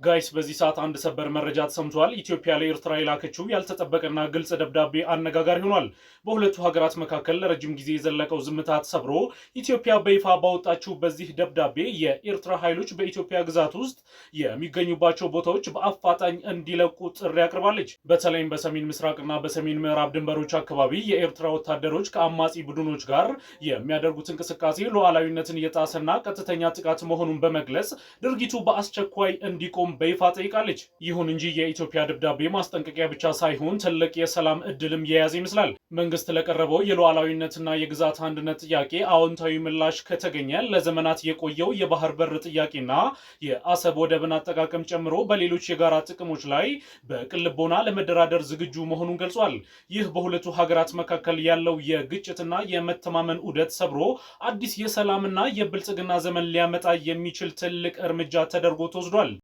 ጋይስ በዚህ ሰዓት አንድ ሰበር መረጃ ተሰምቷል። ኢትዮጵያ ለኤርትራ የላከችው ያልተጠበቀና ግልጽ ደብዳቤ አነጋጋሪ ሆኗል። በሁለቱ ሀገራት መካከል ለረጅም ጊዜ የዘለቀው ዝምታ ተሰብሮ ኢትዮጵያ በይፋ ባወጣችው በዚህ ደብዳቤ የኤርትራ ኃይሎች በኢትዮጵያ ግዛት ውስጥ የሚገኙባቸው ቦታዎች በአፋጣኝ እንዲለቁ ጥሪ አቅርባለች። በተለይም በሰሜን ምስራቅና በሰሜን ምዕራብ ድንበሮች አካባቢ የኤርትራ ወታደሮች ከአማጺ ቡድኖች ጋር የሚያደርጉት እንቅስቃሴ ሉዓላዊነትን የጣሰና ቀጥተኛ ጥቃት መሆኑን በመግለጽ ድርጊቱ በአስቸኳይ እንዲቆም በይፋ ጠይቃለች። ይሁን እንጂ የኢትዮጵያ ደብዳቤ ማስጠንቀቂያ ብቻ ሳይሆን ትልቅ የሰላም እድልም የያዘ ይመስላል። መንግስት ለቀረበው የሉዓላዊነትና የግዛት አንድነት ጥያቄ አዎንታዊ ምላሽ ከተገኘ ለዘመናት የቆየው የባህር በር ጥያቄና የአሰብ ወደብን አጠቃቀም ጨምሮ በሌሎች የጋራ ጥቅሞች ላይ በቅልቦና ለመደራደር ዝግጁ መሆኑን ገልጿል። ይህ በሁለቱ ሀገራት መካከል ያለው የግጭትና የመተማመን ዑደት ሰብሮ አዲስ የሰላምና የብልጽግና ዘመን ሊያመጣ የሚችል ትልቅ እርምጃ ተደርጎ ተወስዷል።